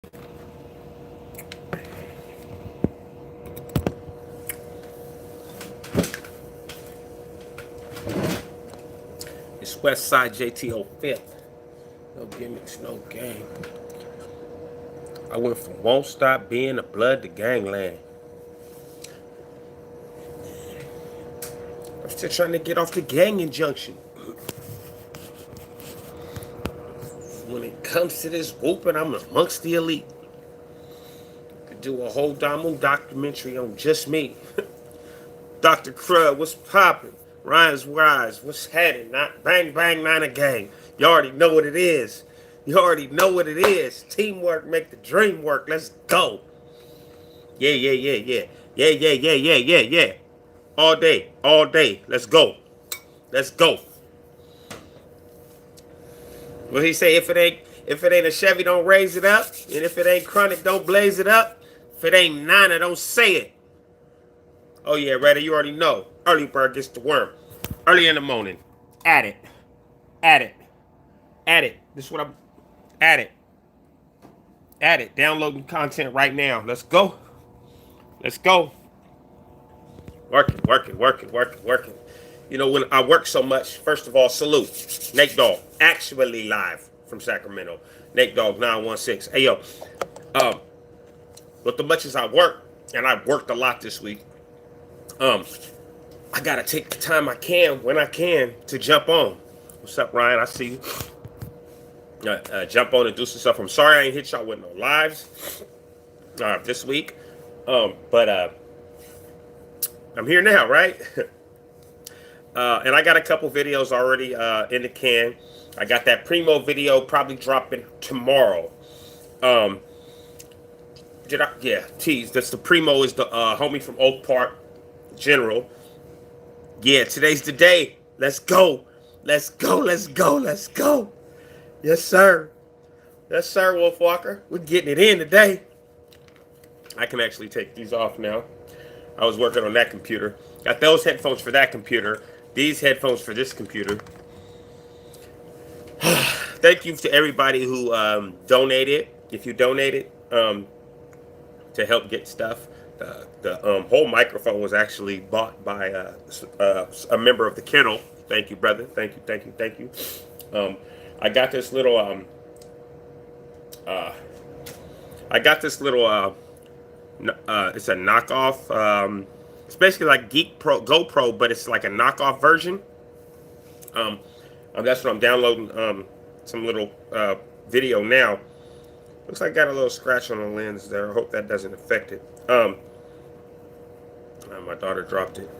It's Westside JTO 5th. No gimmicks, no game. I went from Won't Stop Being the Blood to Gangland. I'm still trying to get off the gang injunction. When it comes to this whooping, I'm amongst the elite. Could do a whole documentary on just me. Dr. Crud, what's poppin'? Ryan's Wise, what's happening? Not bang bang, not a gang. You already know what it is. You already know what it is. Teamwork make the dream work. Let's go. Yeah, yeah, yeah, yeah. Yeah, yeah, yeah, yeah, yeah, yeah. All day, all day. Let's go. Let's go. What he say? If it ain't a Chevy, don't raise it up. And if it ain't chronic, don't blaze it up. If it ain't Nana, don't say it. Oh yeah, Reddy, you already know. Early bird gets the worm. Early in the morning. At it. At it. At it. This is what I'm at it. At it. Downloading content right now. Let's go. Let's go. Working, working, working, working, working. You know, when I work so much, first of all, salute. Nate Dogg, actually live from Sacramento. Nate Dogg 916. Hey yo, um, with the much as I work, and I've worked a lot this week, I gotta take the time I can when I can to jump on. What's up, Ryan? I see you. Jump on and do some stuff. I'm sorry I ain't hit y'all with no lives this week, but I'm here now, right? And I got a couple videos already in the can. I got that Primo video probably dropping tomorrow. Yeah, tease. That's the Primo is the homie from Oak Park General. Yeah, today's the day. Let's go. Let's go. Let's go. Let's go. Yes, sir. Yes, sir, Wolf Walker. We're getting it in today. I can actually take these off now. I was working on that computer. Got those headphones for that computer. These headphones for this computer. Thank you to everybody who donated. If you donated to help get stuff, the whole microphone was actually bought by a member of the kennel. Thank you, brother. Thank you, thank you, thank you. I got this little it's a knockoff. It's basically like Geek Pro GoPro, but it's like a knockoff version. That's what I'm downloading. Some little video now. Looks like I got a little scratch on the lens there. I hope that doesn't affect it. My daughter dropped it.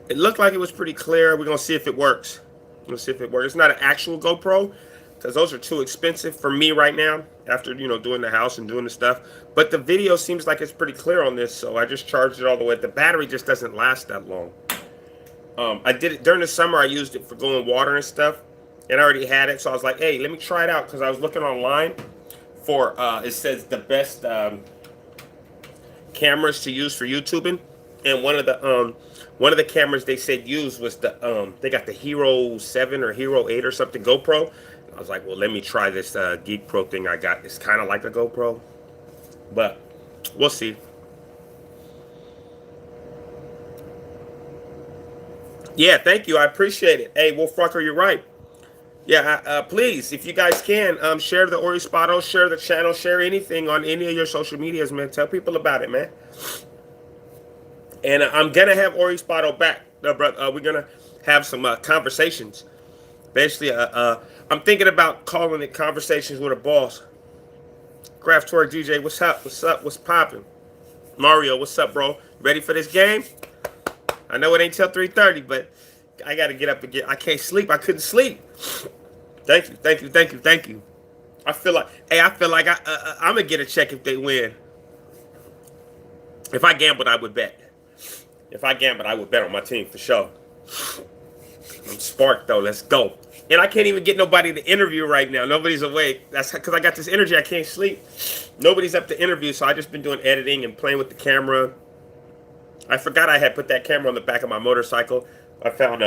It looked like it was pretty clear. We're gonna see if it works. Let's see if it works. It's not an actual GoPro because those are too expensive for me right now after, you know, doing the house and doing the stuff. But the video seems like it's pretty clear on this, so I just charged it all the way. The battery just doesn't last that long. I did it during the summer. I used it for going water and stuff, and I already had it, so I was like, hey, let me try it out, because I was looking online for it says the best cameras to use for YouTubing, and one of the cameras they said use was the they got the Hero 7 or Hero 8 or something GoPro. I was like, well, let me try this Geek Pro thing I got. It's kind of like a GoPro, but we'll see. Yeah, thank you. I appreciate it. Hey, Wolf Rucker, you're right. Yeah, please, if you guys can, share the Ori Spotto, share the channel, share anything on any of your social medias, man. Tell people about it, man. And I'm going to have Ori Spotto back. We're going to have some conversations. Basically, I'm thinking about calling it Conversations with a Boss. Graph Twerk DJ, what's up? What's up? What's popping? Mario, what's up, bro? Ready for this game? I know it ain't till 3:30, but I got to get up and get. I can't sleep. I couldn't sleep. Thank you, thank you, thank you, thank you. I feel like I'm going to get a check if they win. If I gambled, I would bet. If I gambled, I would bet on my team for sure. I'm sparked, though. Let's go. And I can't even get nobody to interview right now. Nobody's awake. That's because I got this energy. I can't sleep. Nobody's up to interview, so I just been doing editing and playing with the camera. I forgot I had put that camera on the back of my motorcycle. I found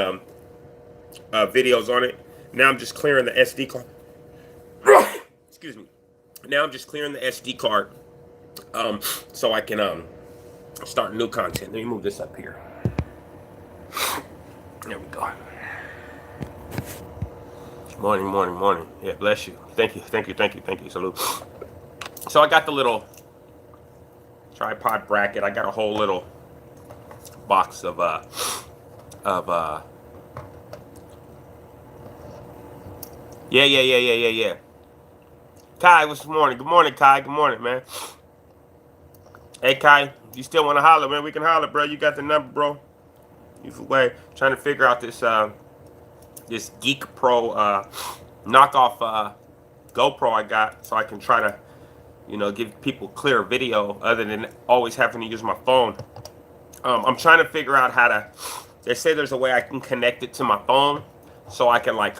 videos on it. Now I'm just clearing the SD card. Excuse me. Now I'm just clearing the SD card, so I can start new content. Let me move this up here. There we go. Morning, morning, morning. Yeah, bless you. Thank you, thank you, thank you, thank you. Salute. So I got the little tripod bracket. I got a whole little box of yeah. Kai, what's the morning? Good morning, Kai. Good morning, man. Hey, Kai, if you still want to holler, man, we can holler, bro. You got the number, bro. You way trying to figure out this this Geek Pro knockoff GoPro I got, so I can try to, give people clear video other than always having to use my phone. I'm trying to figure out how to. They say there's a way I can connect it to my phone, so I can like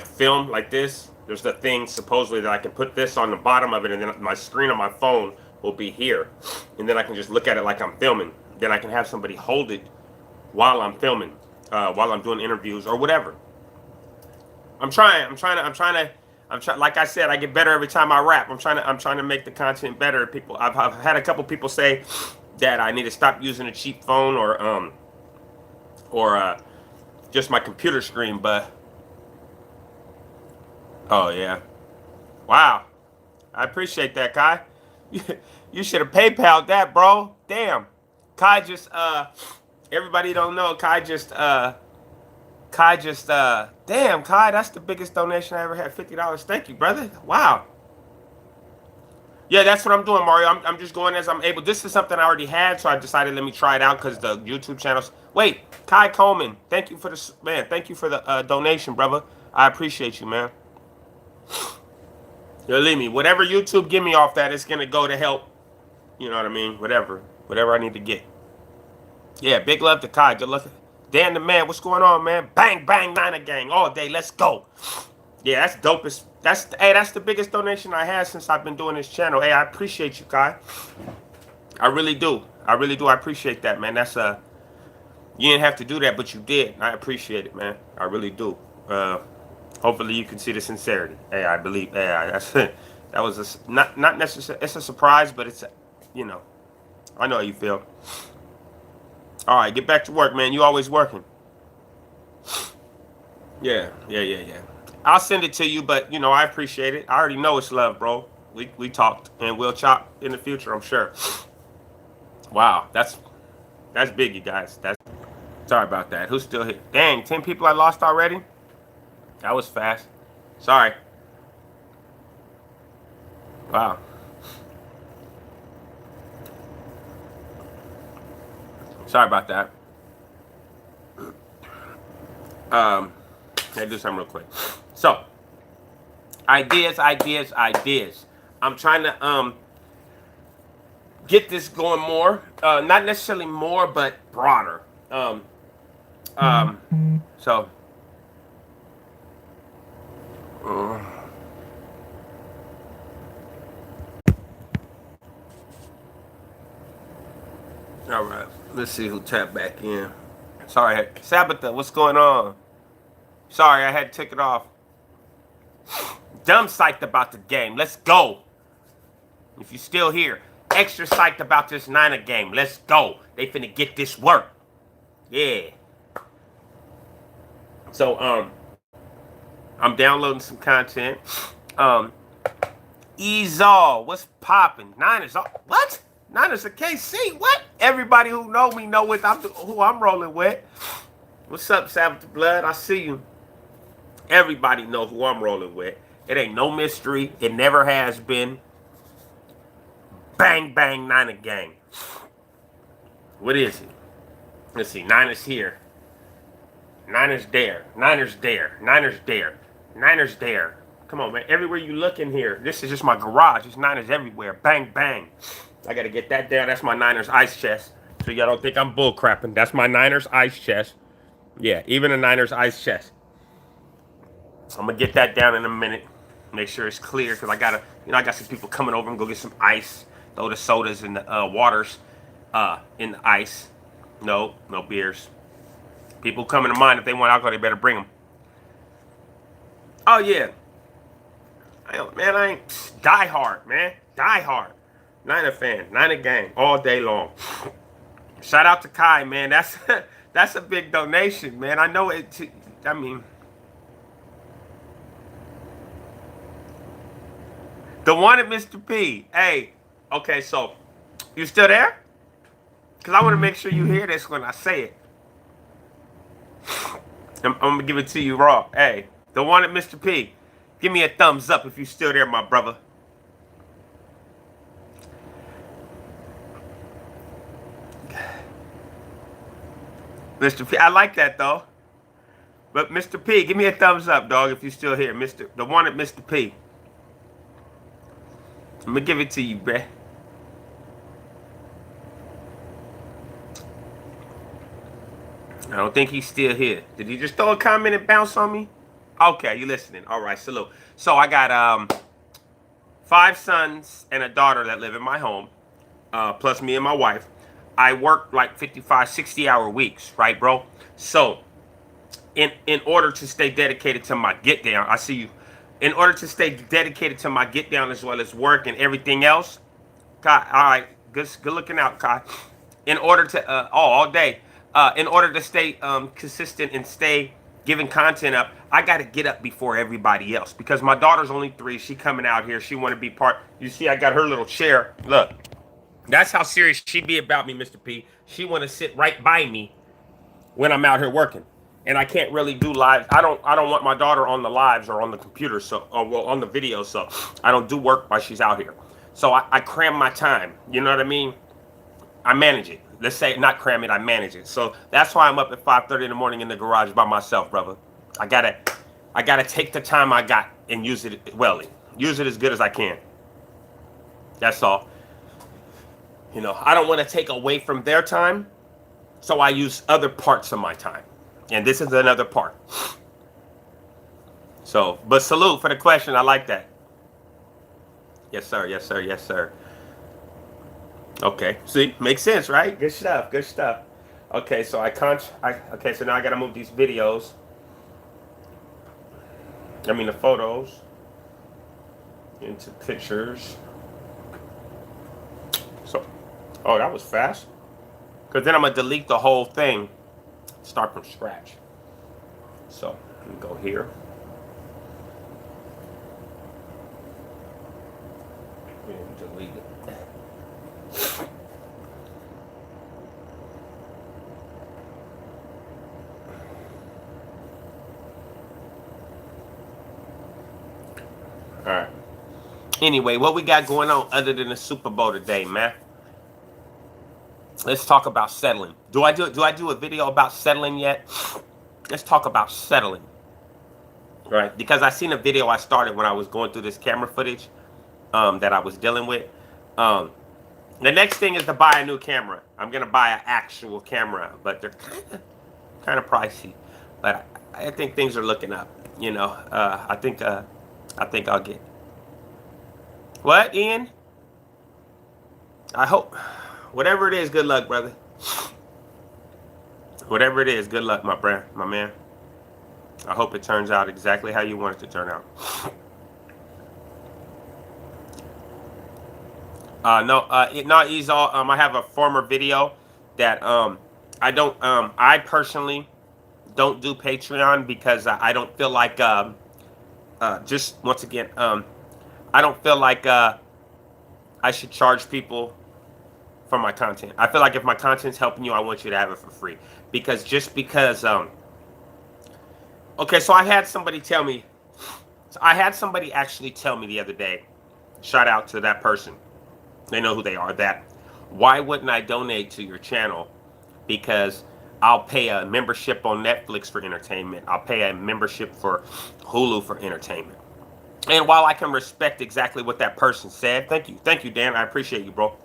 film like this. There's the thing supposedly that I can put this on the bottom of it, and then my screen on my phone will be here, and then I can just look at it like I'm filming. Then I can have somebody hold it while I'm filming, while I'm doing interviews or whatever. I'm trying. Like I said, I get better every time I rap. I'm trying to make the content better. I've had a couple people say that I need to stop using a cheap phone or just my computer screen, but. Oh, yeah. Wow. I appreciate that, Kai. You should have PayPal'd that, bro. Damn. Kai just, everybody don't know, damn, Kai, that's the biggest donation I ever had, $50. Thank you, brother. Wow. Yeah, that's what I'm doing, Mario. I'm just going as I'm able. This is something I already had, so I decided let me try it out because the YouTube channels. Wait, Kai Coleman, thank you for the, man, thank you for the donation, brother. I appreciate you, man. Believe me, whatever YouTube give me off that, it's gonna go to help. You know what I mean? Whatever I need to get. Yeah, big love to Kai. Good luck. Dan the man, what's going on, man? Bang bang Niner gang all day. Let's go. Yeah, that's dopest. That's the biggest donation I had since I've been doing this channel. Hey, I appreciate you, Kai. I really do. I appreciate that, man. That's you didn't have to do that, but you did. I appreciate it, man. I really do. Hopefully you can see the sincerity. Hey, I believe. Hey, that was not necessarily. It's a surprise, but it's, I know how you feel. All right, get back to work, man. You always working. Yeah. I'll send it to you, but I appreciate it. I already know it's love, bro. We talked, and we'll chop in the future, I'm sure. Wow, that's big, you guys. Sorry about that. Who's still here? Dang, 10 people I lost already. That was fast. Sorry. Wow. Sorry about that. Let me do something real quick. So, ideas. I'm trying to get this going more. Not necessarily more, but broader. So. All right, let's see who tapped back in. Sorry, Sabbatha, what's going on? Sorry, I had to take it off. Dumb psyched about the game. Let's go. If you're still here, extra psyched about this Niner game. Let's go. They finna get this work. Yeah. So, I'm downloading some content. Ezall, what's popping? Niners, what? Niners a KC, what? Everybody who know me know who I'm rolling with. What's up, Sabbath Blood? I see you. Everybody know who I'm rolling with. It ain't no mystery. It never has been. Bang, bang, Niner gang. What is it? Let's see. Niners here. Niners there. Niners there. Niners there. Niners there. Come on, man. Everywhere you look in here. This is just my garage. There's Niners everywhere. Bang, bang. I got to get that down. That's my Niners ice chest. So y'all don't think I'm bull crapping. That's my Niners ice chest. Yeah, even a Niners ice chest. I'm going to get that down in a minute. Make sure it's clear. Because I got I got some people coming over and go get some ice. Throw the sodas and the waters in the ice. No beers. People coming to mind, if they want alcohol, they better bring them. Oh, yeah. Man, I ain't die hard, man. Die hard. Niner fan, Niner gang, all day long. Shout out to Kai, man. That's that's a big donation, man. I know it. I mean, the one at Mr. P. Hey, okay, so you still there? Because I want to make sure you hear this when I say it. I'm gonna give it to you raw. Hey, the one at Mr. P. Give me a thumbs up if you still there, my brother. Mr. P, I like that though. But Mr. P, give me a thumbs up, dog, if you still here. The one at Mr. P. I'm gonna give it to you, bruh. I don't think he's still here. Did he just throw a comment and bounce on me? Okay, you listening. All right, salute. So I got 5 sons and a daughter that live in my home, plus me and my wife. I work like 55, 60-hour weeks, right, bro? So in order to stay dedicated to my get down, I see you. In order to stay dedicated to my get down as well as work and everything else, Kai, all right, good looking out, Kai. In order to all day, in order to stay consistent and stay giving content up, I got to get up before everybody else because my daughter's only 3. She coming out here. She want to be part. You see, I got her little chair. Look, that's how serious she be about me, Mr. P. She want to sit right by me when I'm out here working. And I can't really do live. I don't want my daughter on the lives or on the computer, so well on the video, so I don't do work while she's out here. So I cram my time. You know what I mean? I manage it. Let's say not cram it, I manage it. So that's why I'm up at 5:30 in the morning in the garage by myself, brother. I gotta take the time I got and use it well. Use it as good as I can. That's all. You know, I don't want to take away from their time, so I use other parts of my time. And this is another part. So, but salute for the question. I like that. Yes, sir. Yes, sir. Yes, sir. Okay. See, makes sense, right? Good stuff. Good stuff. Okay, so okay, so now I gotta move these videos. I mean the photos into pictures. So, oh, that was fast. Cause then I'm gonna delete the whole thing. Start from scratch. So, we go here. And delete it. All right. Anyway, what we got going on other than the Super Bowl today, man? Let's talk about settling. Do I do a video about settling yet? Let's talk about settling. Right? Because I seen a video I started when I was going through this camera footage that I was dealing with. The next thing is to buy a new camera. I'm gonna buy an actual camera, but they're kind of pricey. But I think things are looking up. You know, I think I'll get. What, Ian? I hope. Whatever it is, good luck, brother. Whatever it is, good luck, my man. I hope it turns out exactly how you want it to turn out. Not ease all. I have a former video that I personally don't do Patreon because I don't feel like just once again I don't feel like I should charge people for my content. I feel like if my content's helping you, I want you to have it for free. Because okay, so I had somebody actually tell me the other day, shout out to that person. They know who they are, that why wouldn't I donate to your channel? Because I'll pay a membership on Netflix for entertainment. I'll pay a membership for Hulu for entertainment. And while I can respect exactly what that person said, thank you, Dan. I appreciate you, bro.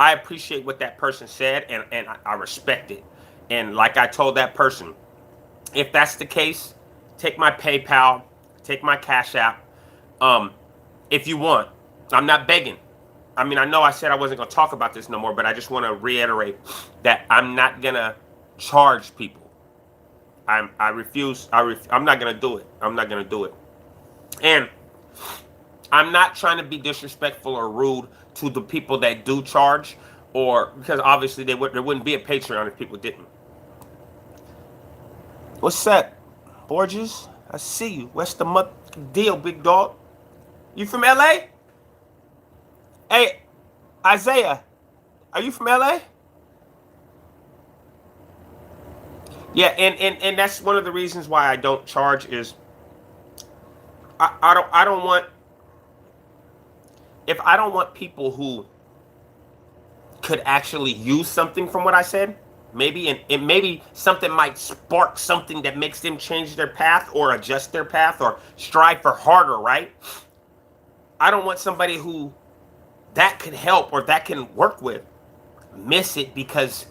I appreciate what that person said, and I respect it. And like I told that person, if that's the case, take my PayPal, take my Cash App, if you want. I'm not begging. I mean, I know I said I wasn't going to talk about this no more, but I just want to reiterate that I'm not going to charge people. I refuse. I'm not going to do it. I'm not going to do it. And I'm not trying to be disrespectful or rude to the people that do charge, or because obviously there wouldn't be a Patreon if people didn't. What's up, Borges? I see you. What's the deal, big dog? You from LA? Hey, Isaiah, are you from LA? Yeah, and that's one of the reasons why I don't charge is I don't want, if I don't want people who could actually use something from what I said, maybe and maybe something might spark something that makes them change their path or adjust their path or strive for harder, right? I don't want somebody who that could help or that can work with miss it because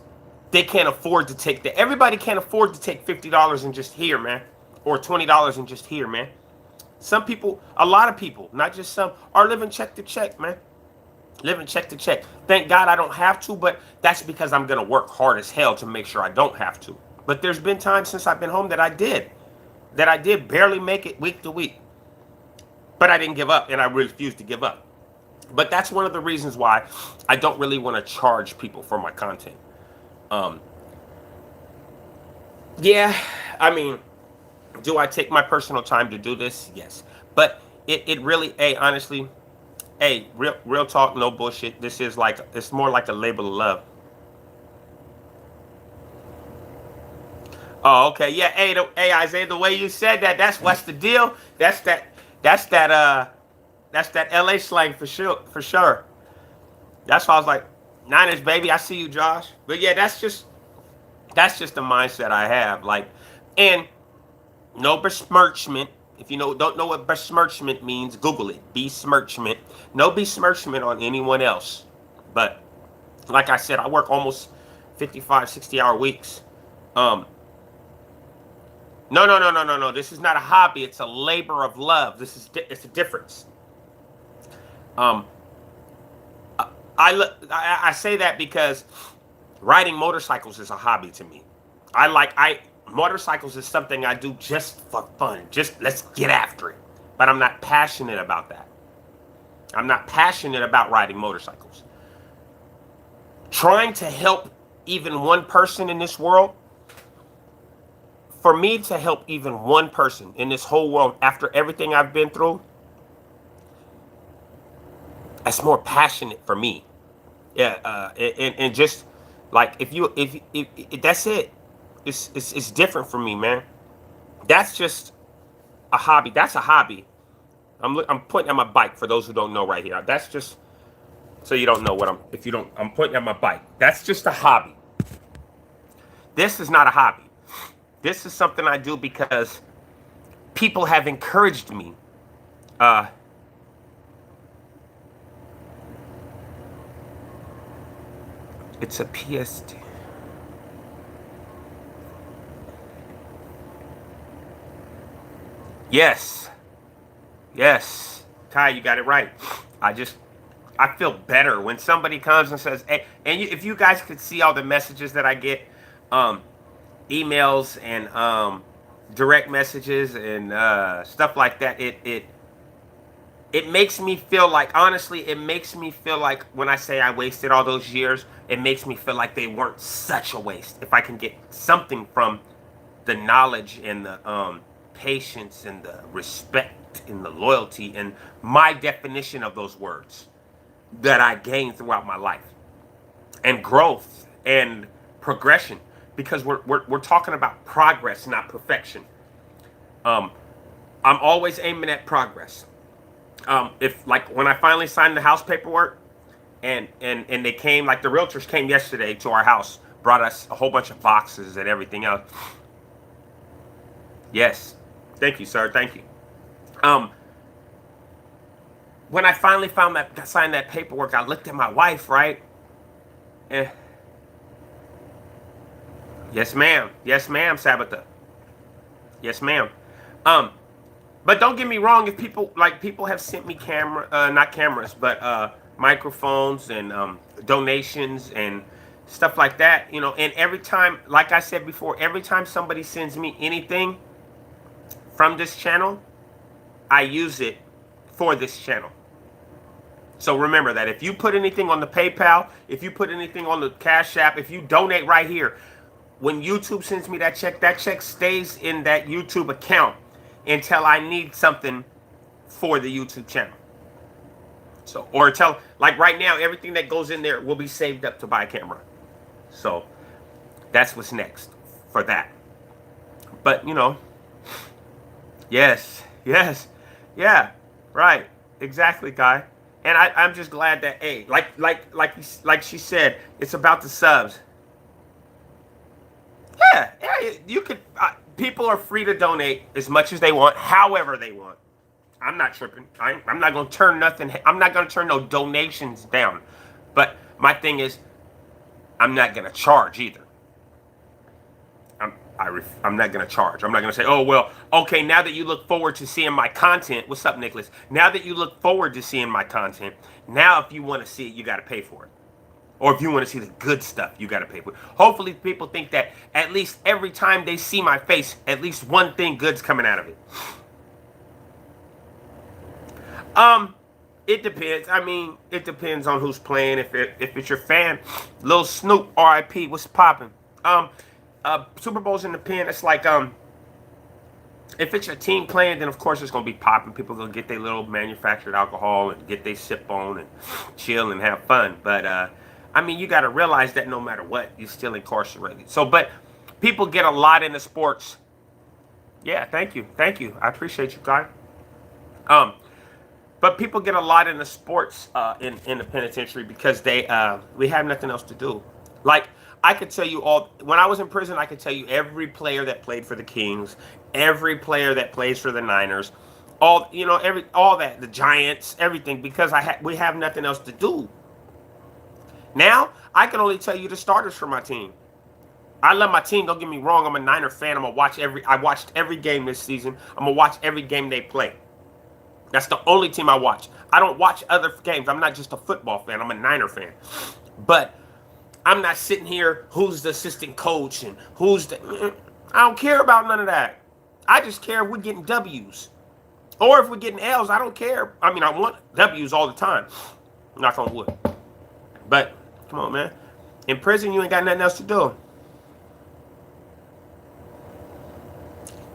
they can't afford to take that. Everybody can't afford to take $50 and just here, man, or $20 and just here, man. Some people, a lot of people, not just some, are living check to check, man. Living check to check. Thank God I don't have to, but that's because I'm gonna work hard as hell to make sure I don't have to. But there's been times since I've been home that I did barely make it week to week. But I didn't give up, and I refused to give up. But that's one of the reasons why I don't really want to charge people for my content. Yeah, I mean, do I take my personal time to do this? Yes. But it really, hey, honestly, hey, real talk, no bullshit. This is like, it's more like a label of love. Oh, okay. Yeah, hey, Isaiah, the way you said that, that's what's the deal. That's that LA slang for sure, for sure. That's why I was like, Niners, baby, I see you, Josh. But yeah, that's just the mindset I have. Like, and no besmirchment. If you don't know what besmirchment means, Google it. Besmirchment. No besmirchment on anyone else. But like I said, I work almost 55, 60-hour weeks. No. This is not a hobby. It's a labor of love. It's a difference. I say that because riding motorcycles is a hobby to me. Motorcycles is something I do just for fun. Just let's get after it. But I'm not passionate about that. I'm not passionate about riding motorcycles. Trying to help even one person in this world, for me to help even one person in this whole world after everything I've been through, that's more passionate for me. Yeah, and just like if that's it. It's different for me, man. That's just a hobby. That's a hobby. I'm pointing at my bike for those who don't know right here. That's just so you don't know what I'm pointing at my bike. That's just a hobby. This is not a hobby. This is something I do because people have encouraged me. It's a PST. Yes. Ty, you got it right. I feel better when somebody comes and says, hey, and if you guys could see all the messages that I get, emails and direct messages and stuff like that, it makes me feel like, honestly, it makes me feel like when I say I wasted all those years, it makes me feel like they weren't such a waste. If I can get something from the knowledge and the patience and the respect and the loyalty and my definition of those words that I gained throughout my life, and growth and progression, because we're talking about progress, not perfection. I'm always aiming at progress. If like when I finally signed the house paperwork and they came, like the realtors came yesterday to our house, brought us a whole bunch of boxes and everything else. Yes. Thank you, sir. Thank you. When I finally signed that paperwork, I looked at my wife, right? Yes, ma'am. Yes, ma'am, Sabbatha. Yes, ma'am. But don't get me wrong, if people have sent me not cameras, but microphones and donations and stuff like that, and every time, like I said before, every time somebody sends me anything from this channel, I use it for this channel. So remember that if you put anything on the PayPal, if you put anything on the Cash App, if you donate right here, when YouTube sends me that check stays in that YouTube account until I need something for the YouTube channel. So, or tell, like right now, everything that goes in there will be saved up to buy a camera. So that's what's next for that. But you know, yes, yeah, right, exactly, Guy. And I'm just glad that, hey, like she said, it's about the subs. Yeah, you could. People are free to donate as much as they want, however they want. I'm not tripping. I'm not gonna turn nothing. I'm not gonna turn no donations down. But my thing is, I'm not gonna charge either. I'm not going to charge. I'm not going to say, oh, well, okay, now that you look forward to seeing my content. What's up, Nicholas? Now that you look forward to seeing my content, now if you want to see it, you got to pay for it. Or if you want to see the good stuff, you got to pay for it. Hopefully people think that at least every time they see my face, at least one thing good's coming out of it. It depends. I mean, it depends on who's playing. If it's your fan, Lil Snoop, R.I.P. What's popping? Super Bowl's in the pen. It's like if it's your team playing, then of course it's gonna be popping. People gonna get their little manufactured alcohol and get their sip on and chill and have fun. But I mean, you got to realize that no matter what, you're still incarcerated. So, but people get a lot into sports. Yeah, thank you. I appreciate you, guys. But people get a lot into sports in the penitentiary because we have nothing else to do. Like, I could tell you when I was in prison, I could tell you every player that played for the Kings, every player that plays for the Niners, all that, the Giants, everything, because we have nothing else to do. Now, I can only tell you the starters for my team. I love my team, don't get me wrong. I'm a Niner fan. I watched every game this season. I'm going to watch every game they play. That's the only team I watch. I don't watch other games. I'm not just a football fan. I'm a Niner fan. But I'm not sitting here, who's the assistant coach and I don't care about none of that. I just care if we're getting W's. Or if we're getting L's, I don't care. I mean, I want W's all the time. Knock on wood. But, come on, man. In prison, you ain't got nothing else to do.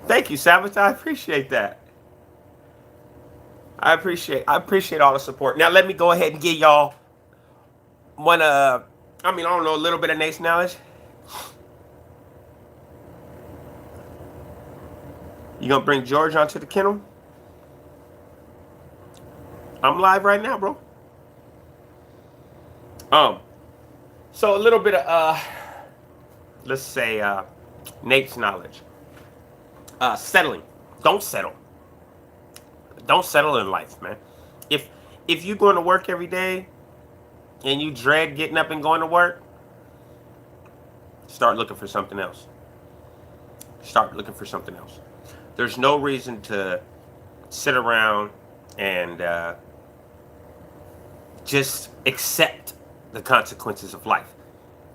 Thank you, Sabotage. I appreciate that. I appreciate all the support. Now, let me go ahead and give y'all one, I don't know, a little bit of Nate's knowledge. You gonna bring George onto the kennel? I'm live right now, bro. So a little bit of, let's say, Nate's knowledge. Settling. Don't settle. Don't settle in life, man. If you're going to work every day and you dread getting up and going to work, start looking for something else. There's no reason to sit around and just accept the consequences of life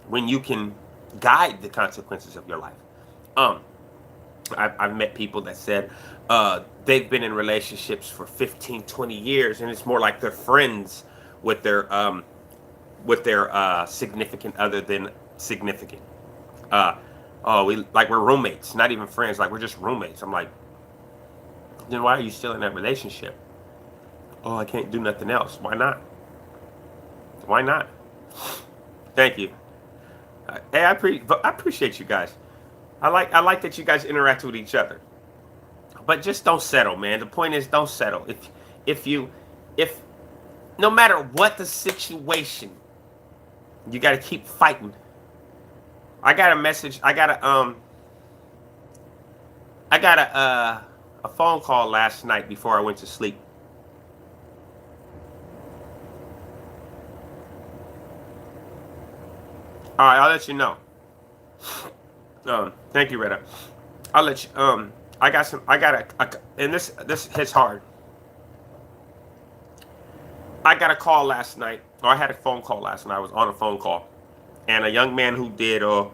when you can guide the consequences of your life. I've met people that said they've been in relationships for 15, 20 years, and it's more like they're friends with their significant other than significant. We're roommates, not even friends. Like, we're just roommates. I'm like, then why are you still in that relationship? Oh, I can't do nothing else. Why not? Thank you. Hey, I appreciate you guys. I like that you guys interact with each other. But just don't settle, man. The point is, don't settle. If no matter what the situation, you got to keep fighting. I got a message. I got a phone call last night before I went to sleep. All right, I'll let you know. Thank you, Retta. I'll let you. And this hits hard. I got a call last night, or I had a phone call last night. I was on a phone call, and a young man who did, I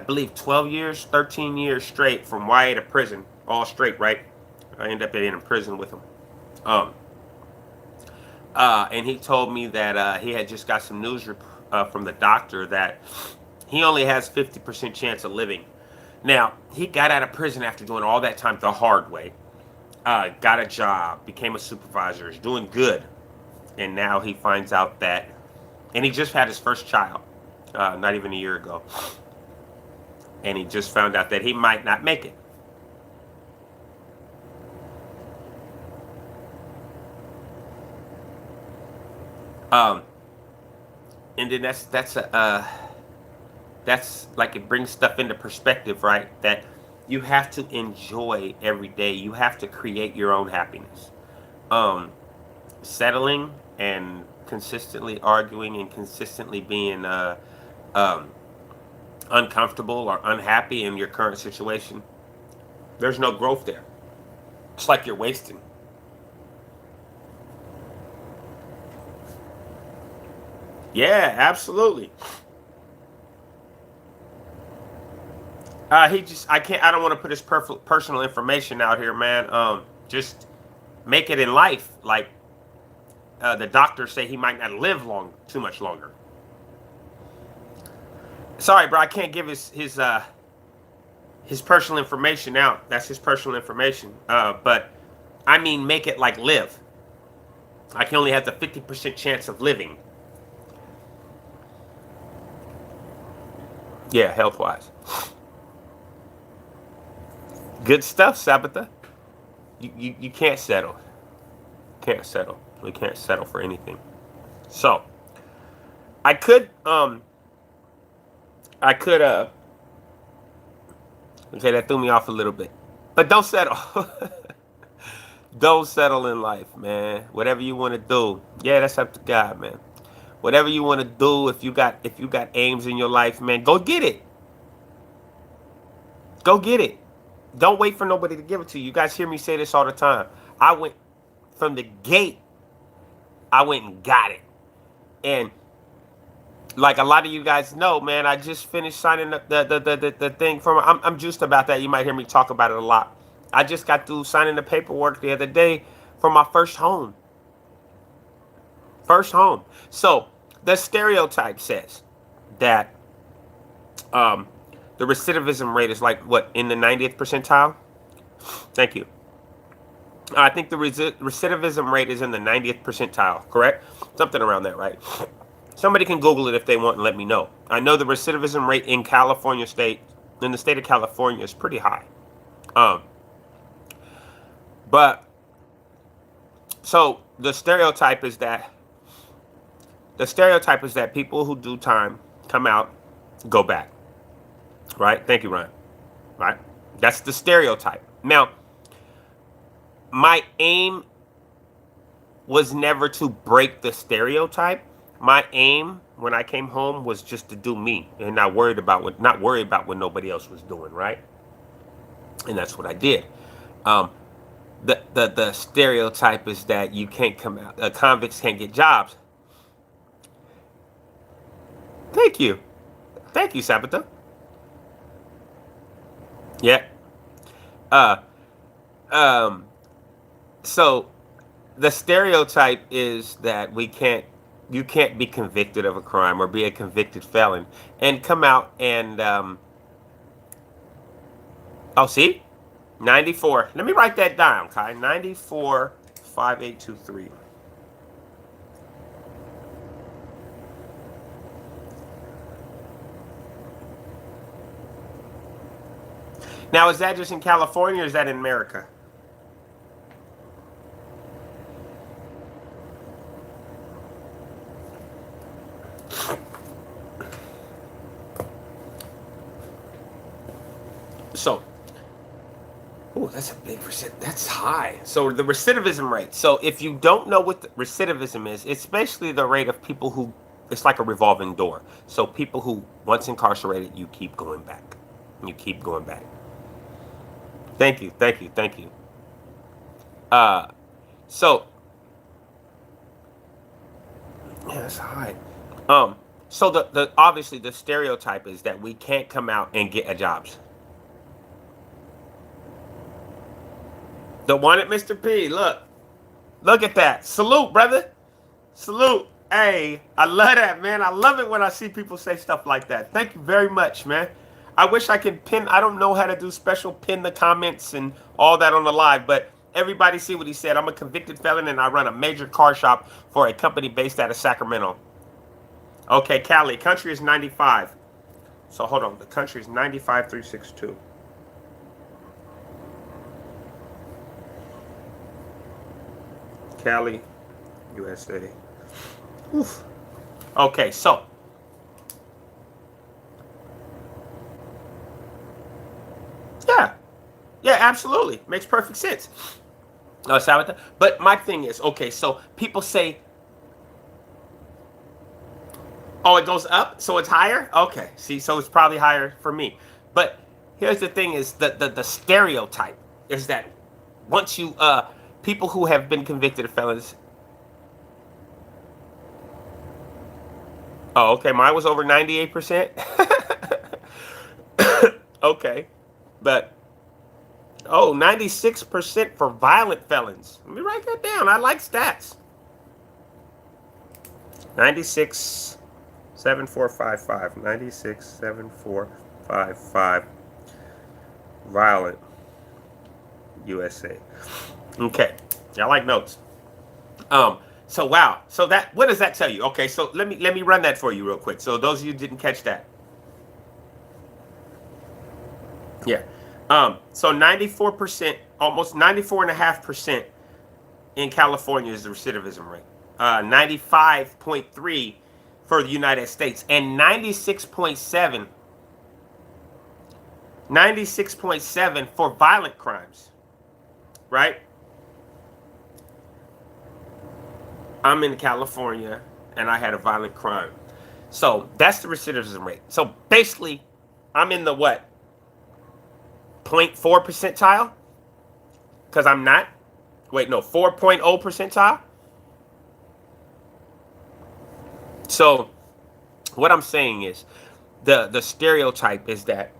believe 12 years, 13 years straight from YA to prison, all straight, right? I ended up being in prison with him. And he told me that he had just got some news from the doctor that he only has 50% chance of living. Now, he got out of prison after doing all that time the hard way. Got a job, became a supervisor, is doing good. And now he finds out that, and he just had his first child, not even a year ago. And he just found out that he might not make it. And then that's like, it brings stuff into perspective, right? That you have to enjoy every day. You have to create your own happiness. Settling and consistently arguing and consistently being uncomfortable or unhappy in your current situation, there's no growth there. It's like you're wasting. Yeah, absolutely. I don't want to put his personal information out here, man. Just make it in life. Like, the doctors say he might not live too much longer. Sorry, bro, I can't give his personal information out. That's his personal information. But I mean, make it like live. I can only have the 50% chance of living. Yeah, health wise. Good stuff, Sabbatha. You can't settle. Can't settle. We can't settle for anything. So I could okay, that threw me off a little bit. But don't settle. Don't settle in life, man. Whatever you want to do. Yeah, that's up to God, man. Whatever you want to do, if you got aims in your life, man, go get it. Go get it. Don't wait for nobody to give it to you. You guys hear me say this all the time. I went from the gate. I went and got it. And like a lot of you guys know, man, I just finished signing up the thing from. I'm juiced about that. You might hear me talk about it a lot. I just got through signing the paperwork the other day for my first home. First home. So the stereotype says that the recidivism rate is like what, in the 90th percentile? Thank you. I think the recidivism rate is in the 90th percentile, correct? Something around that, right? Somebody can Google it if they want and let me know. I know the recidivism rate in the state of California is pretty high. But so the stereotype is that people who do time come out, go back. Right? Thank you, Ryan. Right? That's the stereotype. Now, my aim was never to break the stereotype. My aim when I came home was just to do me and not worry about what nobody else was doing, right? And that's what I did. The stereotype is that you can't come out. Convicts can't get jobs. Thank you, Sabbatha. Yeah. Uh, so the stereotype is that you can't be convicted of a crime or be a convicted felon and come out and, oh, see? 94. Let me write that down, Kai. 945823. Now, is that just in California or is that in America? So, oh, that's a big percent. That's high. So the recidivism rate. So if you don't know what the recidivism is, it's basically the rate of people who, it's like a revolving door. So people who once incarcerated, you keep going back. You keep going back. Thank you. So yeah, that's high. So the obviously the stereotype is that we can't come out and get a jobs. The one at Mr. P. Look at that. Salute, brother. Salute. Hey, I love that, man. I love it when I see people say stuff like that. Thank you very much, man. I wish I could pin. I don't know how to do special pin the comments and all that on the live, but everybody see what he said. I'm a convicted felon and I run a major car shop for a company based out of Sacramento. Okay, Cali. Country is 95. So hold on. The country is 95362. Cali, USA. Oof. Okay, so yeah, yeah, absolutely, makes perfect sense. But my thing is, okay, so people say, oh, it goes up, so it's higher. Okay, see, so it's probably higher for me. But here's the thing: is the stereotype is that once you people who have been convicted of felons. Oh, okay, mine was over 98%. Okay, but oh, 96% for violent felons. Let me write that down. I like stats. 96 7455. 96 7455. Violent USA. Okay. I like notes. So wow. So that, what does that tell you? Okay, so let me run that for you real quick. So those of you who didn't catch that. Yeah. So 94%, almost 94.5% in California is the recidivism rate. 95.3 for the United States, and 96.7 for violent crimes. Right? I'm in California and I had a violent crime. So that's the recidivism rate. So basically, I'm in the what? 0.4 percentile? Because I'm not? Wait, no, 4.0 percentile? So what I'm saying is the stereotype is that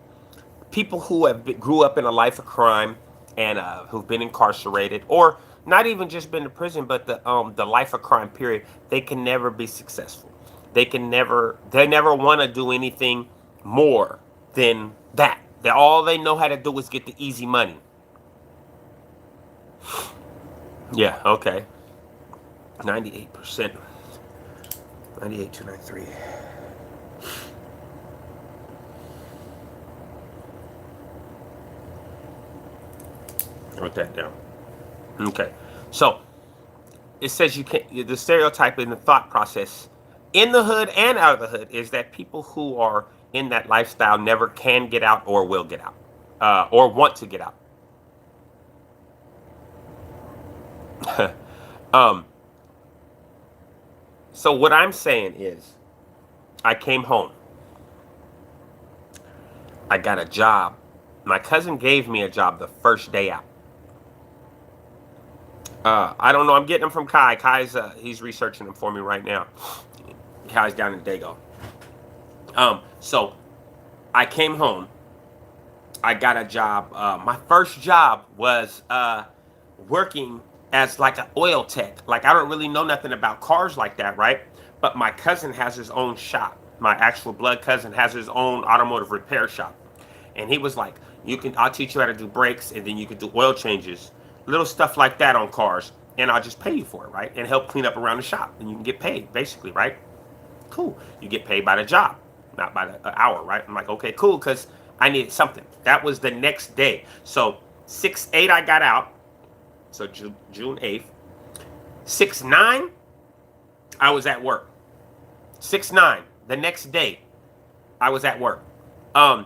people who grew up in a life of crime and who've been incarcerated, or not even just been to prison, but the life of crime period, they can never be successful. They never want to do anything more than that. All they know how to do is get the easy money. Yeah, okay. 98%. 98,293. Write that down. Okay. So it says you can't, the stereotype in the thought process in the hood and out of the hood is that people who are in that lifestyle never can get out or will get out, or want to get out. So what I'm saying is, I came home. I got a job. My cousin gave me a job the first day out. I don't know. I'm getting them from Kai. Kai's he's researching them for me right now. Kai's down in Dago. So I came home. I got a job. My first job was working as like an oil tech. Like, I don't really know nothing about cars like that, right? But my cousin has his own shop. My actual blood cousin has his own automotive repair shop. And he was like, I'll teach you how to do brakes, and then you can do oil changes, little stuff like that on cars, and I'll just pay you for it, right? And help clean up around the shop, and you can get paid, basically, right? Cool. You get paid by the job, not by the hour, right? I'm like, okay, cool, because I needed something. That was the next day. So 6/8 I got out. So June 8th. 6/9 I was at work. 6/9 the next day I was at work. I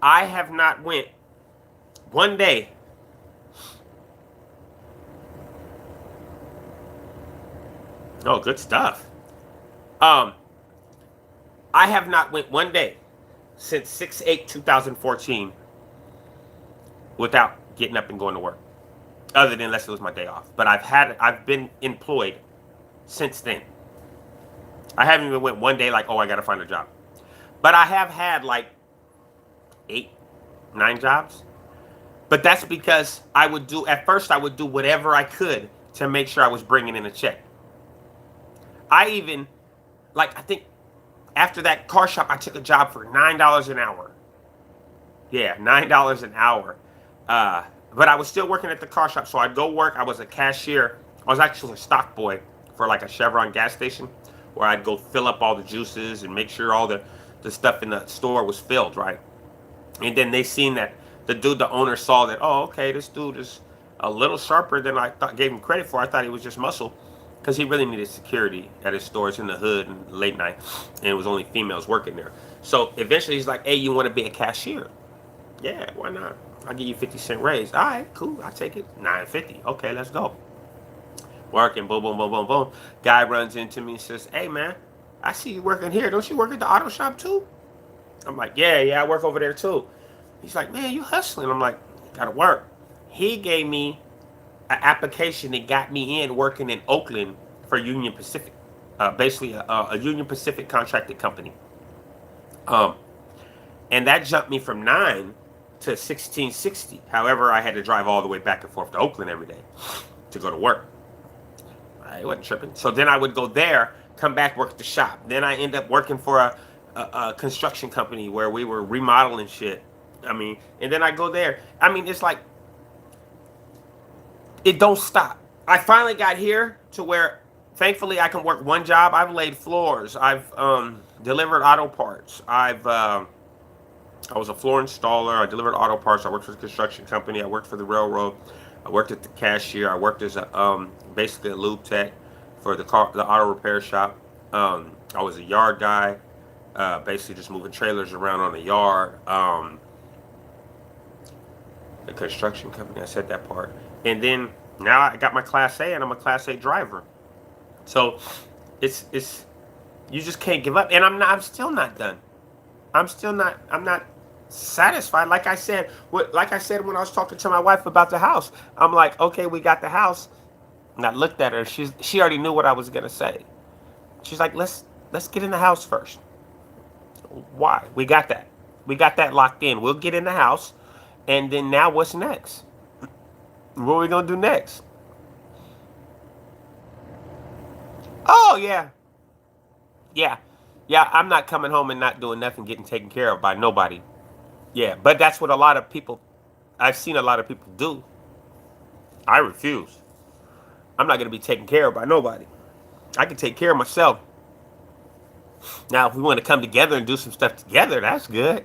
have not went one day Oh, good stuff. I have not went one day since 6/8/2014 without getting up and going to work, other than unless it was my day off. But I've been employed since then. I haven't even went one day like, oh, I got to find a job. But I have had like 8, 9 jobs. But that's because at first I would do whatever I could to make sure I was bringing in a check. I even, like, I think after that car shop, I took a job for $9 an hour. Yeah, $9 an hour. Uh, but I was still working at the car shop, so I'd go work. I was a cashier. I was actually a stock boy for like a Chevron gas station, where I'd go fill up all the juices and make sure all the stuff in the store was filled, right? And then they seen that the owner saw that, oh, okay, this dude is a little sharper than I thought, gave him credit for. I thought he was just muscle, because he really needed security at his stores in the hood and late night, and it was only females working there. So eventually he's like, hey, you want to be a cashier? Yeah, why not? I'll give you 50-cent raise. All right, cool. I'll take it. 9.50. Okay, let's go. Working, boom, boom, boom, boom, boom. Guy runs into me and says, hey, man, I see you working here. Don't you work at the auto shop too? I'm like, yeah, I work over there too. He's like, man, you hustling. I'm like, gotta work. He gave me an application that got me in working in Oakland for Union Pacific. Basically a Union Pacific contracted company. And that jumped me from 9 to 1660. However, I had to drive all the way back and forth to Oakland every day to go to work. I wasn't tripping. So then I would go there, come back, work at the shop. Then I end up working for a construction company where we were remodeling shit. I mean, and then I go there. I mean, it's like, it don't stop. I finally got here to where, thankfully, I can work one job. I've laid floors. I've delivered auto parts. I was a floor installer. I delivered auto parts. I worked for the construction company. I worked for the railroad. I worked at the cashier. I worked as a basically a lube tech for the auto repair shop. I was a yard guy, basically just moving trailers around on the yard. The construction company, I said that part. And then now I got my Class A, and I'm a Class A driver. So it's you just can't give up. And I'm still not done. I'm not satisfied. Like I said when I was talking to my wife about the house, I'm like, okay, we got the house. And I looked at her. She already knew what I was gonna say. She's like, let's get in the house first. Why? We got that. We got that locked in. We'll get in the house, and then now what's next? What are we gonna do next? Oh yeah. I'm not coming home and not doing nothing, getting taken care of by nobody. Yeah, but that's what a lot of people, I've seen a lot of people do. I refuse. I'm not gonna be taken care of by nobody. I can take care of myself. Now, if we want to come together and do some stuff together, that's good.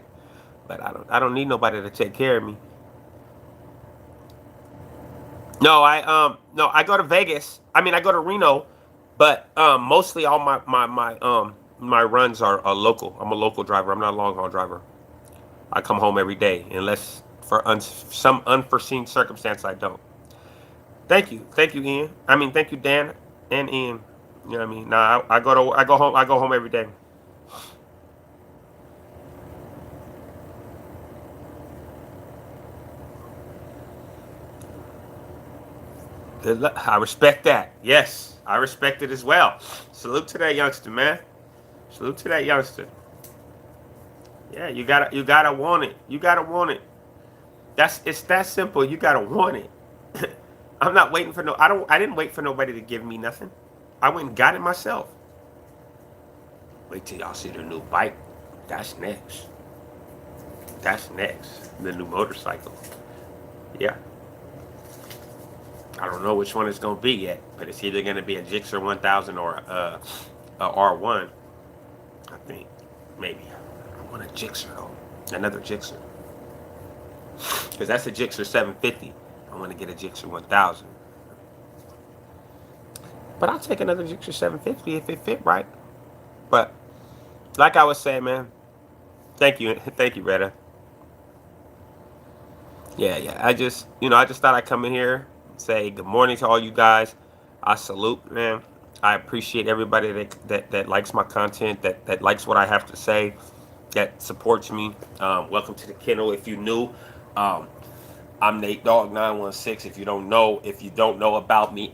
But I don't need nobody to take care of me. No, I go to Vegas. I mean, I go to Reno, but mostly all my runs are local. I'm a local driver. I'm not a long haul driver. I come home every day, unless for some unforeseen circumstance I don't. Thank you, Ian. I mean, thank you, Dan and Ian. You know what I mean? Nah, I go home every day. I respect that. Yes, I respect it as well. Salute to that youngster, man. Salute to that youngster. Yeah, you gotta want it. You gotta want it. It's that simple. You gotta want it. I'm not waiting for I didn't wait for nobody to give me nothing. I went and got it myself. Wait till y'all see the new bike. That's next. That's next. The new motorcycle. Yeah. I don't know which one it's gonna be yet, but it's either gonna be a Gixxer 1000 or a R1. I think maybe. I want a Gixxer though, another Gixxer, because that's a Gixxer 750. I want to get a Gixxer 1000, but I'll take another Gixxer 750 if it fit right. But like I was saying, man, thank you, Retta. Yeah. I just thought I'd come in here, say good morning to all you guys. I salute, man. I appreciate everybody that likes my content, that likes what I have to say, that supports me. Welcome to the kennel. If you new, I'm Nate Dogg 916. If you don't know about me,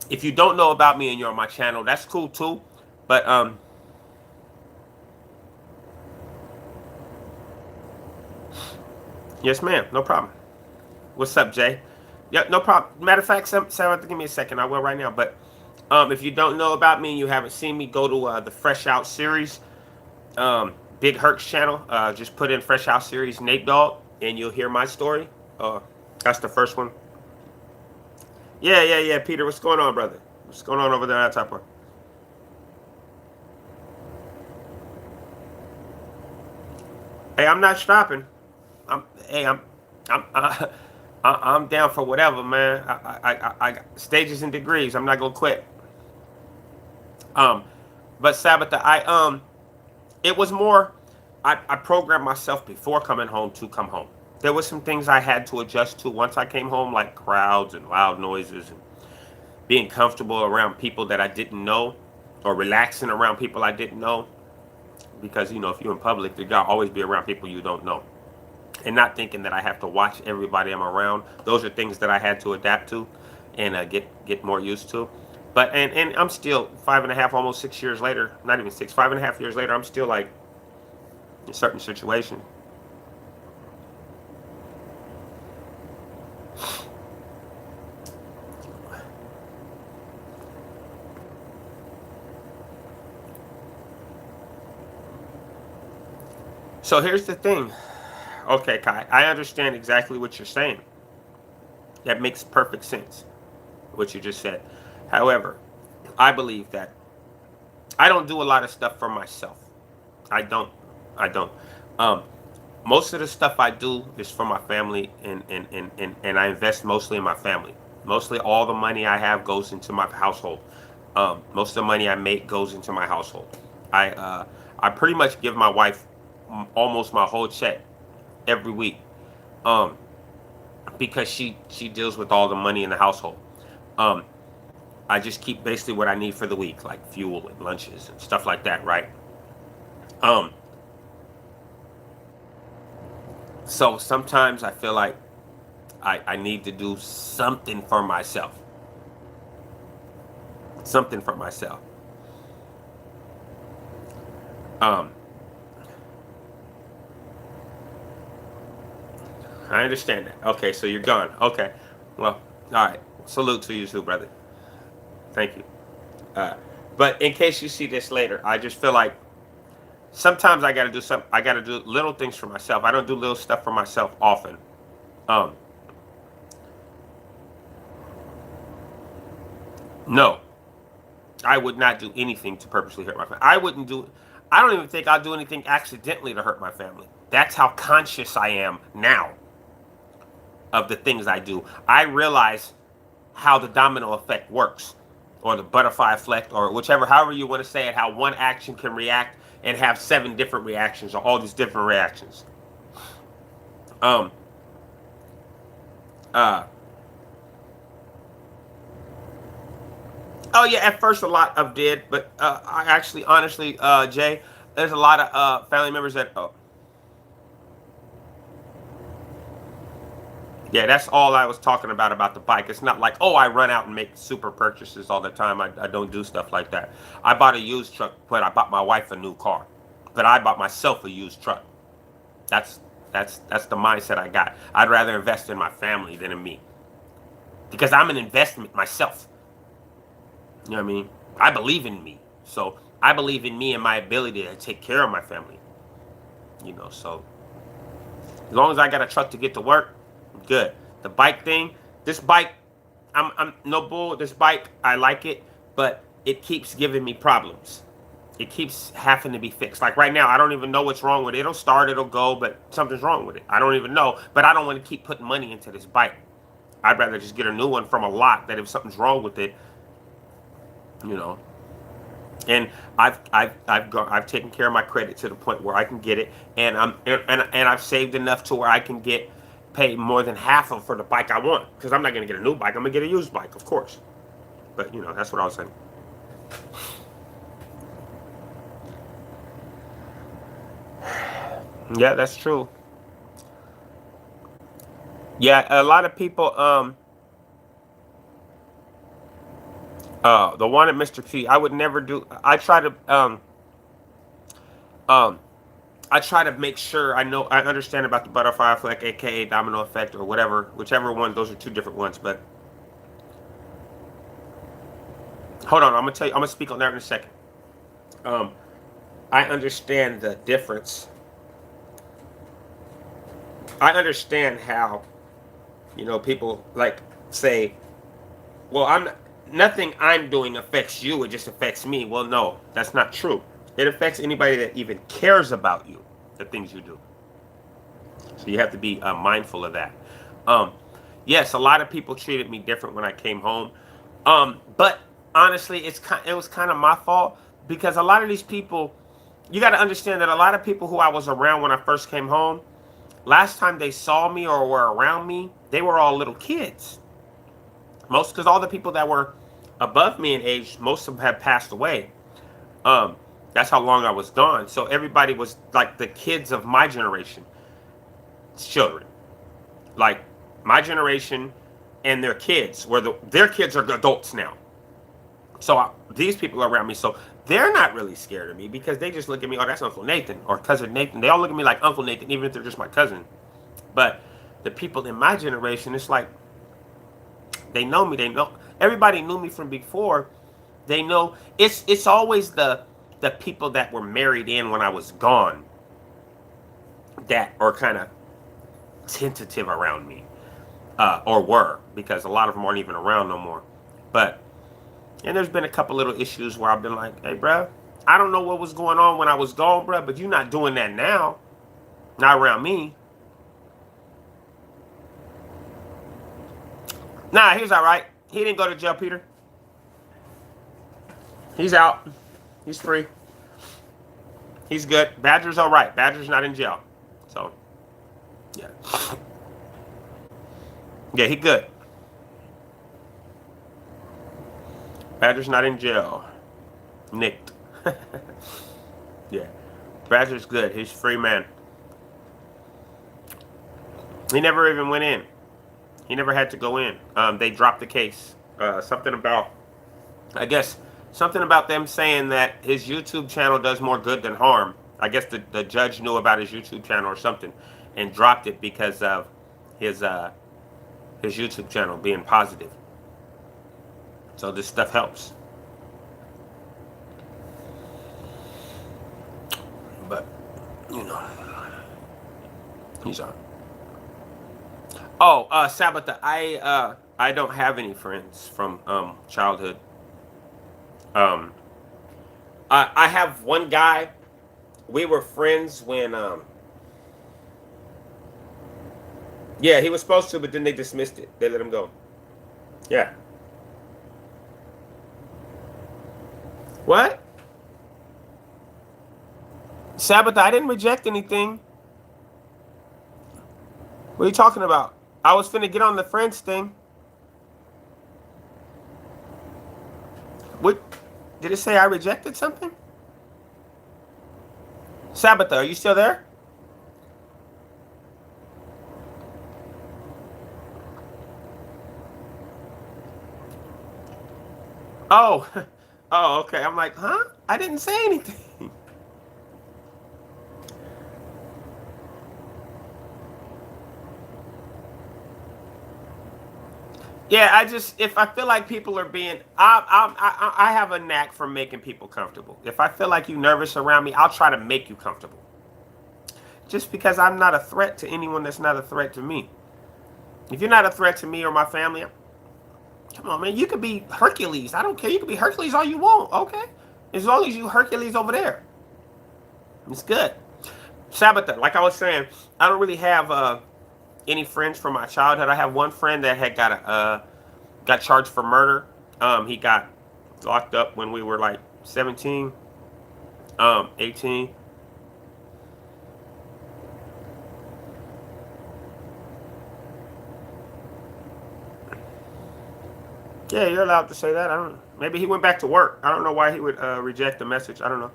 if you don't know about me and you're on my channel, that's cool too. But yes, ma'am. No problem. What's up, Jay? Yeah, no problem. Matter of fact, Sam, have to give me a second. I will right now. But If you don't know about me and you haven't seen me, go to the Fresh Out series, Big Herc's channel. Just put in Fresh Out series Nate Dogg, and you'll hear my story. That's the first one. Yeah. Peter, what's going on, brother? What's going on over there at that top one? Hey, I'm not stopping. I'm I'm down for whatever, man. I stages and degrees. I'm not gonna quit. Um, but Sabbatha, it was more. I programmed myself before coming home to come home. There was some things I had to adjust to once I came home, like crowds and loud noises and being comfortable around people that I didn't know, or relaxing around people I didn't know. Because if you're in public, you gotta always be around people you don't know, and not thinking that I have to watch everybody I'm around. Those are things that I had to adapt to, and get more used to. But and I'm still 5.5, almost 6 years later. Not even six, 5.5 years later. I'm still like in certain situations. So here's the thing. Okay, Kai, I understand exactly what you're saying. That makes perfect sense, what you just said. However, I believe that I don't do a lot of stuff for myself. I don't. I don't. Um, Most of the stuff I do is for my family, and I invest mostly in my family. Mostly all the money I have goes into my household. Most of the money I make goes into my household. I pretty much give my wife almost my whole check every week, um, because she deals with all the money in the household. Um, I just keep basically what I need for the week, like fuel and lunches and stuff like that, right? Um, so sometimes I feel like I need to do something for myself. Something for myself. Um, I understand that. Okay, so you're gone. Okay. Well, all right. Salute to you too, brother. Thank you. Uh, but in case you see this later, I just feel like sometimes I got to do some. I got to do little things for myself. I don't do little stuff for myself often. Um, no, I would not do anything to purposely hurt my family. I wouldn't do. I don't even think I'll do anything accidentally to hurt my family. That's how conscious I am now of the things I do. I realize how the domino effect works, or the butterfly effect, or whichever, however you want to say it, how one action can react and have seven different reactions, or all these different reactions. Um, uh, oh yeah, at first a lot of did, but I actually, honestly, Jay, there's a lot of family members that, yeah, that's all I was talking about the bike. It's not like, oh, I run out and make super purchases all the time. I don't do stuff like that. I bought a used truck, but I bought my wife a new car. But I bought myself a used truck. That's that's the mindset I got. I'd rather invest in my family than in me, because I'm an investment myself. You know what I mean? I believe in me, so I believe in me and my ability to take care of my family. So as long as I got a truck to get to work, I'm good. The bike thing, this bike, I'm no bull. This bike, I like it, but it keeps giving me problems. It keeps having to be fixed. Like right now, I don't even know what's wrong with it. It'll start, it'll go, but something's wrong with it. I don't even know, but I don't want to keep putting money into this bike. I'd rather just get a new one from a lot, that if something's wrong with it, you know. And I've taken care of my credit to the point where I can get it, and I've saved enough to where I can pay more than half of for the bike I want, because I'm not gonna get a new bike. I'm gonna get a used bike, of course. But that's what I was saying. Yeah, that's true. Yeah, a lot of people. The one at Mr. P, I would never do. Um, I try to make sure I understand about the butterfly effect, aka domino effect, or whatever, whichever one. Those are two different ones, but hold on. I'm gonna tell you. I'm gonna speak on that in a second. Um, I understand the difference. I understand how, people like say, well, nothing I'm doing affects you. It just affects me. Well, no, that's not true. It affects anybody that even cares about you, the things you do. So you have to be mindful of that. Um, yes, a lot of people treated me different when I came home. But honestly, it was kind of my fault because a lot of these people, you got to understand that a lot of people who I was around when I first came home, last time they saw me or were around me, they were all little kids. Most because all the people that were above me in age, most of them had passed away. Um, that's how long I was gone. So everybody was like the kids of my generation, children, like my generation, and their kids. Their kids are adults now. So these people are around me, so they're not really scared of me because they just look at me. Oh, that's Uncle Nathan or Cousin Nathan. They all look at me like Uncle Nathan, even if they're just my cousin. But the people in my generation, it's like they know me. They know everybody knew me from before. They know it's always the people that were married in when I was gone that are kind of tentative around me, or were, because a lot of them aren't even around no more. But and there's been a couple little issues where I've been like, hey, bro, I don't know what was going on when I was gone, bro, but you're not doing that now. Not around me. Nah, he's all right. He didn't go to jail, Peter. He's out. He's free. He's good. Badger's all right. Badger's not in jail. So, yeah. Yeah, he good. Badger's not in jail. Nicked. Yeah. Badger's good. He's a free man. He never even went in. He never had to go in. They dropped the case. Something about, I guess, something about them saying that his YouTube channel does more good than harm. I guess the judge knew about his YouTube channel or something and dropped it because of his YouTube channel being positive. So this stuff helps. But, he's on. Oh, Sabbatha, I don't have any friends from childhood. Um, I have one guy. We were friends when yeah, he was supposed to, but then they dismissed it. They let him go. Yeah. What? Sabbatha, I didn't reject anything. What are you talking about? I was finna get on the friends thing. What? Did it say I rejected something? Sabbatha, are you still there? Oh, oh, okay. I'm like, huh? I didn't say anything. Yeah, if I feel like people are being, I have a knack for making people comfortable. If I feel like you're nervous around me, I'll try to make you comfortable. Just because I'm not a threat to anyone that's not a threat to me. If you're not a threat to me or my family, come on, man. You could be Hercules. I don't care. You could be Hercules all you want. Okay, as long as you Hercules over there, it's good. Sabbatha, like I was saying, I don't really have any friends from my childhood. I have one friend that had got charged for murder. He got locked up when we were like 17, 18. Yeah, you're allowed to say that. I don't know. Maybe he went back to work. I don't know why he would reject the message. I don't know.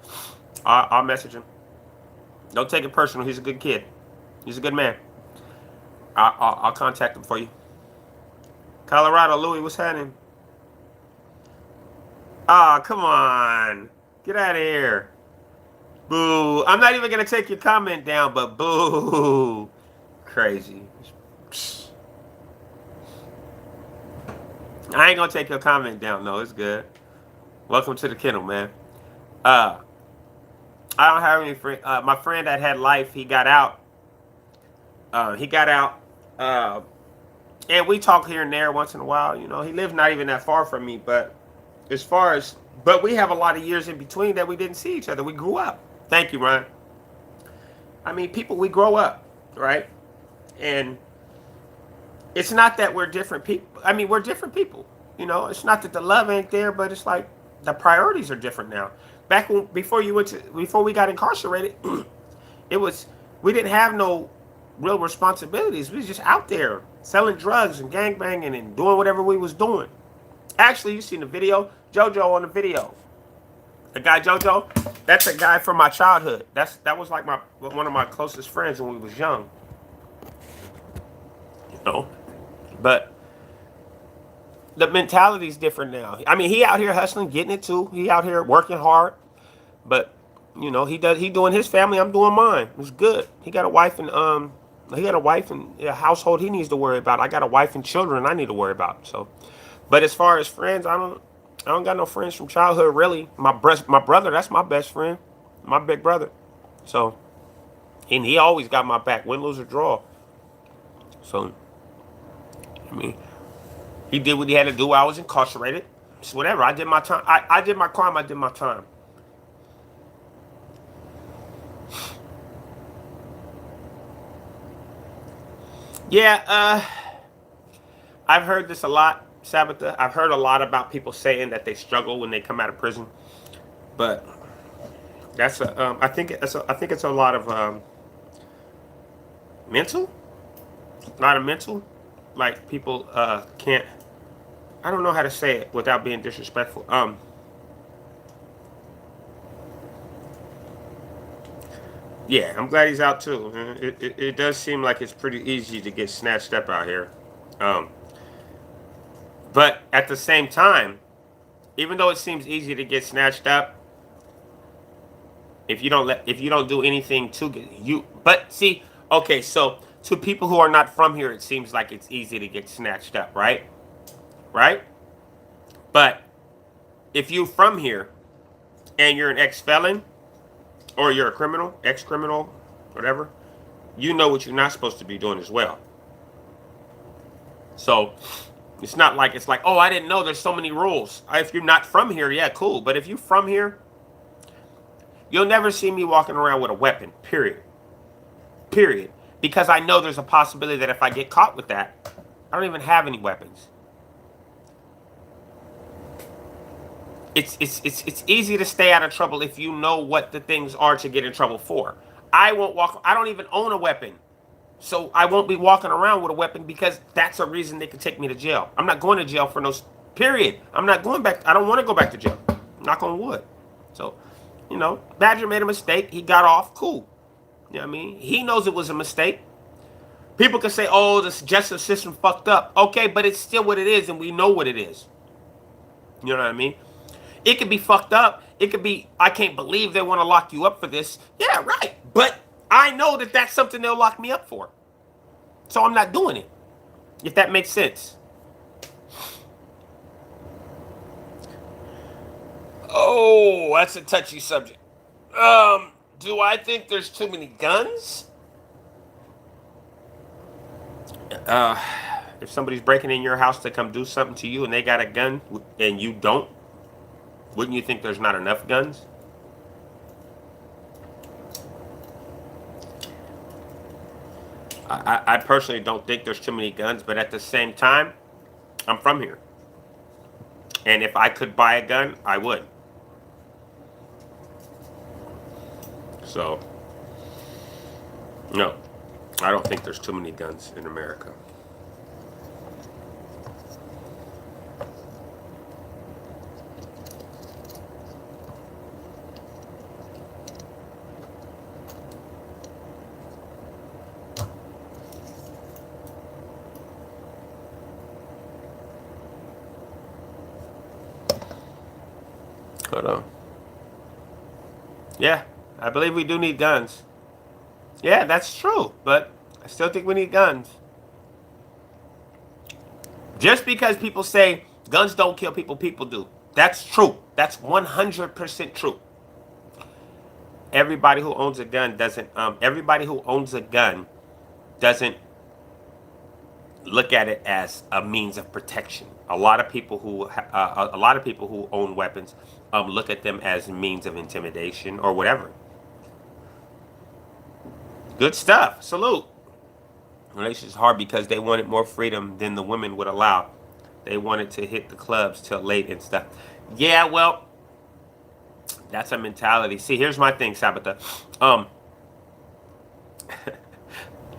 I'll message him. Don't take it personal. He's a good kid. He's a good man. I'll contact him for you. Colorado, Louis, what's happening? Ah, come on. Get out of here. Boo. I'm not even going to take your comment down, but boo. Crazy. I ain't going to take your comment down. No, it's good. Welcome to the kennel, man. Uh, I don't have any friend. My friend that had life, he got out. He got out. Uh, and we talk here and there once in a while. You know, he lives not even that far from me, but as far as, but we have a lot of years in between that we didn't see each other. We grew up. Thank you, Ryan. I mean, people, we grow up, right? And it's not that we're different people. I mean, we're different people. You know, it's not that the love ain't there, but it's like the priorities are different now. Back when, before we got incarcerated, it was, we didn't have no real responsibilities. We was just out there selling drugs and gangbanging and doing whatever we was doing. Actually, you seen the video, JoJo on the video. The guy JoJo, that's a guy from my childhood. That was like one of my closest friends when we was young. You know, but the mentality's different now. I mean, he out here hustling, getting it too. He out here working hard, but you know, he doing his family. I'm doing mine. It's good. He got a wife and a household he needs to worry about. I got a wife and children I need to worry about. So, but as far as friends, I don't got no friends from childhood really. My brother, that's my best friend, my big brother. So, and he always got my back, win, lose, or draw. So, I mean, he did what he had to do while I was incarcerated. It's whatever. I did my time. I did my crime. I did my time. Yeah, I've heard this a lot, Sabbatha. I've heard a lot about people saying that they struggle when they come out of prison, but that's I think it's a lot of mental, a lot of mental. Like people can't. I don't know how to say it without being disrespectful. Yeah, I'm glad he's out too. It does seem like it's pretty easy to get snatched up out here. Um, but at the same time, even though it seems easy to get snatched up, if you don't do anything to get you, but see, okay, so to people who are not from here, it seems like it's easy to get snatched up, right? Right? But if you from here and you're an ex-felon or you're a criminal, ex-criminal, whatever, you know what you're not supposed to be doing as well. So it's not like it's like, oh, I didn't know there's so many rules. If you're not from here, yeah, cool. But if you're from here, you'll never see me walking around with a weapon, period. Period. Because I know there's a possibility that if I get caught with that, I don't even have any weapons. It's easy to stay out of trouble if you know what the things are to get in trouble for. I don't even own a weapon. So I won't be walking around with a weapon because that's a reason they could take me to jail. I'm not going to jail for no, period. I'm not going back. I don't want to go back to jail. Knock on wood. So, you know, Badger made a mistake. He got off. Cool. You know what I mean? He knows it was a mistake. People can say, oh, the justice system fucked up. Okay, but it's still what it is, and we know what it is. You know what I mean? It could be fucked up. It could be, I can't believe they want to lock you up for this. Yeah, right. But I know that that's something they'll lock me up for. So I'm not doing it. If that makes sense. Oh, that's a touchy subject. Do I think there's too many guns? If somebody's breaking in your house to come do something to you and they got a gun and you don't, wouldn't you think there's not enough guns? I personally don't think there's too many guns, but at the same time, I'm from here. And if I could buy a gun, I would. So, no, I don't think there's too many guns in America. Hold on. Yeah, I believe we do need guns. Yeah, that's true, but I still think we need guns. Just because people say guns don't kill people, people do. That's true. That's 100% true. Everybody who owns a gun doesn't. Everybody who owns a gun doesn't look at it as a means of protection. A lot of people who own weapons look at them as means of intimidation or whatever. Good stuff. Salute. Relationships hard because they wanted more freedom than the women would allow. They wanted to hit the clubs till late and stuff. Yeah, well, that's a mentality. See, here's my thing, Sabata.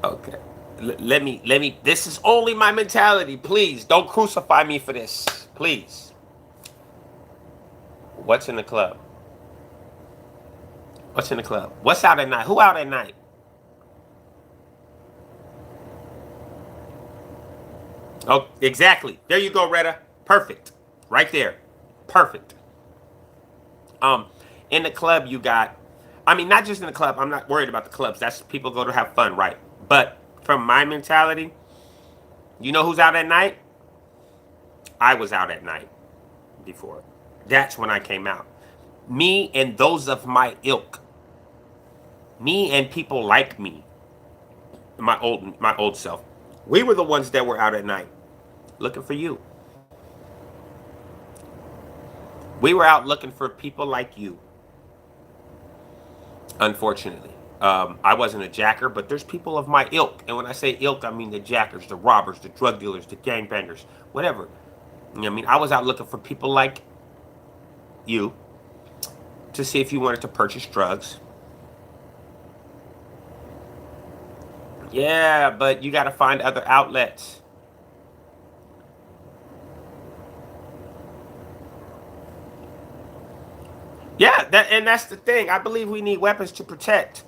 Okay. Let me. This is only my mentality. Please don't crucify me for this. Please. What's in the club? What's in the club? What's out at night? Who out at night? Oh, exactly. There you go, Retta. Perfect. Right there. Perfect. In the club you got, I mean, not just in the club. I'm not worried about the clubs. That's people go to have fun, right? But from my mentality, you know who's out at night? I was out at night before. That's when I came out. Me and those of my ilk. Me and people like me. My old self. We were the ones that were out at night looking for you. We were out looking for people like you. Unfortunately. I wasn't a jacker, but there's people of my ilk. And when I say ilk, I mean the jackers, the robbers, the drug dealers, the gangbangers, whatever. You know what I mean? I was out looking for people like you to see if you wanted to purchase drugs. Yeah, but you got to find other outlets. Yeah, that's the thing. I believe we need weapons to protect.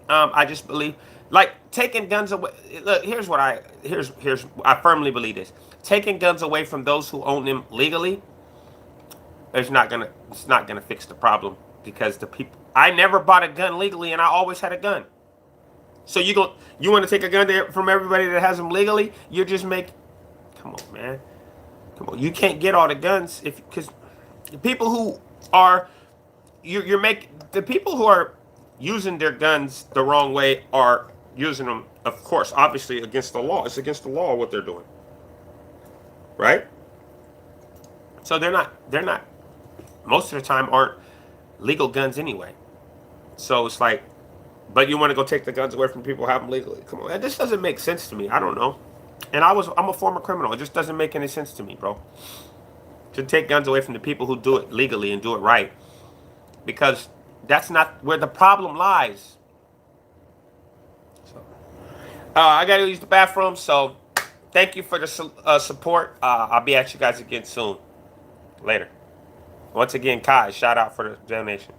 I just believe, like taking guns away. Look, here's I firmly believe this. Taking guns away from those who own them legally, it's not gonna fix the problem because the people. I never bought a gun legally, and I always had a gun. So you want to take a gun from everybody that has them legally? You just make. Come on, man. Come on. You can't get all the guns because the people who are you're making the people who are using their guns the wrong way are using them, of course, obviously against the law. It's against the law what they're doing, right? So they're not. Most of the time aren't legal guns anyway. So it's like, but you want to go take the guns away from people who have them legally? Come on, this doesn't make sense to me. I don't know. And I'm a former criminal. It just doesn't make any sense to me, bro. To take guns away from the people who do it legally and do it right. Because that's not where the problem lies. So, I got to use the bathroom. So thank you for the support. I'll be at you guys again soon. Later. Once again, Kai, shout out for the donation.